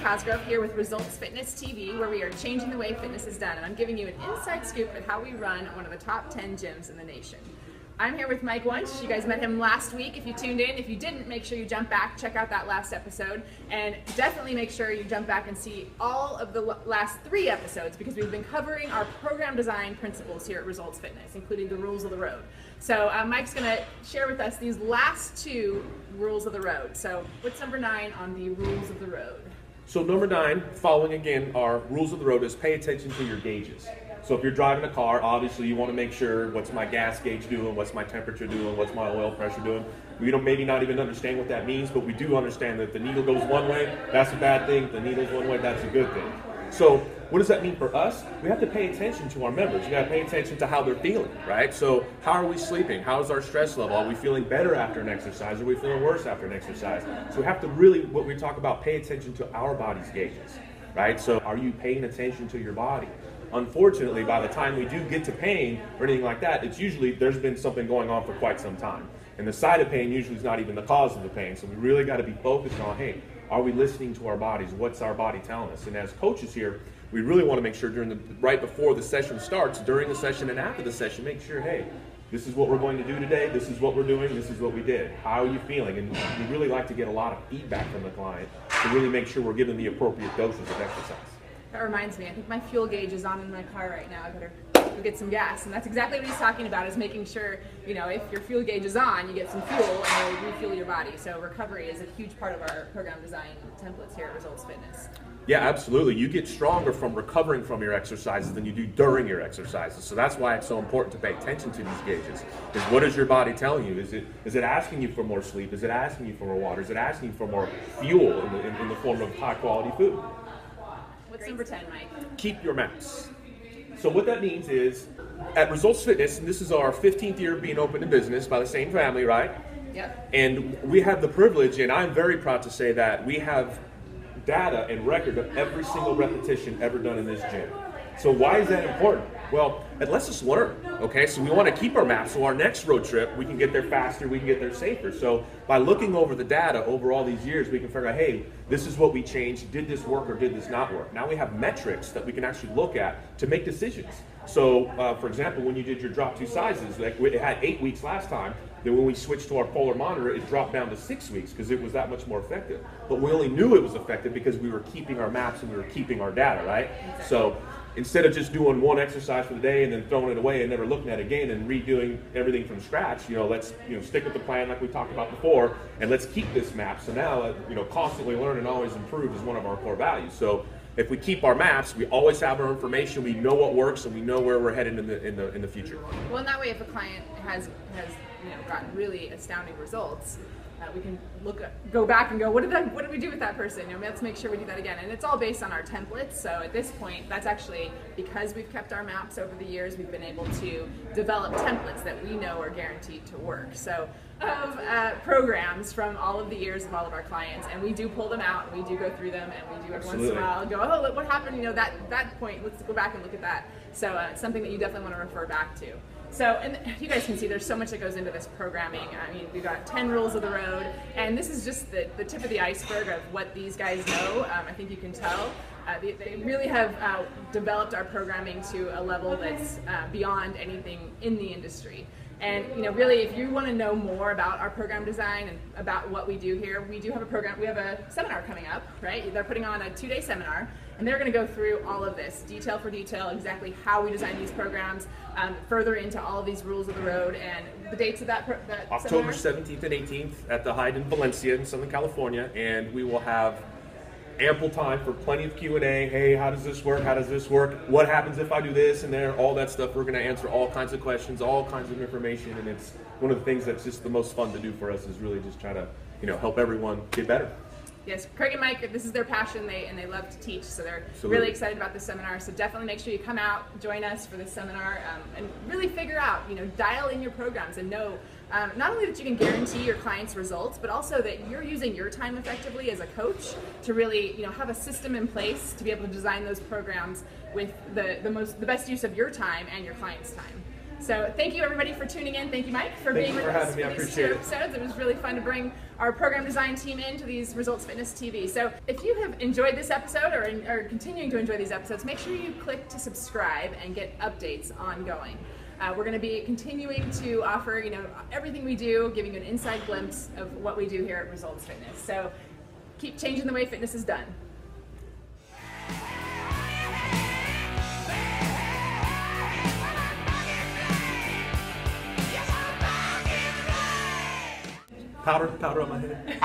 Cosgrove here with Results Fitness TV, where we are changing the way fitness is done, and I'm giving you an inside scoop at how we run one of the top 10 gyms in the nation. I'm here with Mike Wunsch. You guys met him last week if you tuned in. If you didn't, make sure you jump back, check out that last episode, and definitely make sure you jump back and see all of the last 3 episodes, because we've been covering our program design principles here at Results Fitness, including the rules of the road. So Mike's going to share with us these last 2 rules of the road. So what's number 9 on the rules of the road? So number 9, following again our rules of the road, is pay attention to your gauges. So if you're driving a car, obviously you want to make sure, what's my gas gauge doing, what's my temperature doing, what's my oil pressure doing. We don't maybe not even understand what that means, but we do understand that if the needle goes one way, that's a bad thing. If the needle's one way, that's a good thing. So what does that mean for us? We have to pay attention to our members. You got to pay attention to how they're feeling, right? So how are we sleeping? How's our stress level? Are we feeling better after an exercise? Are we feeling worse after an exercise? So we have to really, what we talk about, pay attention to our body's gauges, right? So are you paying attention to your body? Unfortunately, by the time we do get to pain or anything like that, it's usually there's been something going on for quite some time. And the side of pain usually is not even the cause of the pain. So we really got to be focused on, hey, are we listening to our bodies? What's our body telling us? And as coaches here, we really want to make sure right before the session starts, during the session and after the session, make sure, hey, this is what we're going to do today, this is what we're doing, this is what we did. How are you feeling? And we really like to get a lot of feedback from the client to really make sure we're giving the appropriate doses of exercise. That reminds me, I think my fuel gauge is on in my car right now. I better go get some gas. And that's exactly what he's talking about, is making sure, you know, if your fuel gauge is on, you get some fuel and you'll refuel your body. So recovery is a huge part of our program design templates here at Results Fitness. Yeah, absolutely. You get stronger from recovering from your exercises than you do during your exercises. So that's why it's so important to pay attention to these gauges. Is what is your body telling you? Is it asking you for more sleep? Is it asking you for more water? Is it asking you for more fuel in the form of high quality food? What's number 10, Mike? Keep your maps. So what that means is, at Results Fitness, and this is our 15th year being open to business by the same family, right? Yep. And we have the privilege, and I'm very proud to say that we have data and record of every single repetition ever done in this gym. So why is that important? Well, it lets us learn, okay? So we want to keep our maps, so our next road trip, we can get there faster, we can get there safer. So by looking over the data over all these years, we can figure out, hey, this is what we changed, did this work or did this not work? Now we have metrics that we can actually look at to make decisions. So, for example, when you did your drop 2 sizes, like it had 8 weeks last time, then when we switched to our polar monitor, it dropped down to 6 weeks because it was that much more effective. But we only knew it was effective because we were keeping our maps and we were keeping our data, right? Exactly. So instead of just doing one exercise for the day and then throwing it away and never looking at it again and redoing everything from scratch, let's stick with the plan like we talked about before, and let's keep this map. So now, constantly learn and always improve is one of our core values. So if we keep our maps, we always have our information, we know what works, and we know where we're headed in the future. Well, in that way, if a client has gotten really astounding results, we can go back and go, what did we do with that person? Let's make sure we do that again. And it's all based on our templates. So at this point, that's actually because we've kept our maps over the years, we've been able to develop templates that we know are guaranteed to work. So of programs from all of the years of all of our clients, and we do pull them out, and we do go through them, and we do every once in a while go, oh, look what happened, that point, let's go back and look at that. So it's something that you definitely want to refer back to. So, and you guys can see there's so much that goes into this programming. I mean, we've got 10 rules of the road, and this is just the tip of the iceberg of what these guys know. I think you can tell. They really have developed our programming to a level that's beyond anything in the industry. And really, if you want to know more about our program design and about what we do here, we do have a program. We have a seminar coming up, right? They're putting on a 2-day seminar, and they're going to go through all of this, detail for detail, exactly how we design these programs, further into all of these rules of the road, and the dates of that October seminar? 17th and 18th at the Hyde in Valencia in Southern California, and we will have ample time for plenty of Q&A. Hey, how does this work? How does this work? What happens if I do this and there? All that stuff. We're going to answer all kinds of questions, all kinds of information, and it's one of the things that's just the most fun to do for us is really just try to, help everyone get better. Yes, Craig and Mike, this is their passion, and they love to teach, so they're Absolutely. Really excited about this seminar. So definitely make sure you come out, join us for this seminar, and really figure out, dial in your programs and know not only that you can guarantee your clients' results, but also that you're using your time effectively as a coach to really, have a system in place to be able to design those programs with the best use of your time and your clients' time. So thank you everybody for tuning in. Thank you, Mike, for being with us having me. I for these appreciate two it. episodes. It was really fun to bring our program design team into these Results Fitness TV. So if you have enjoyed this episode or are continuing to enjoy these episodes, make sure you click to subscribe and get updates ongoing. We're going to be continuing to offer, everything we do, giving you an inside glimpse of what we do here at Results Fitness. So keep changing the way fitness is done. Powder on my head.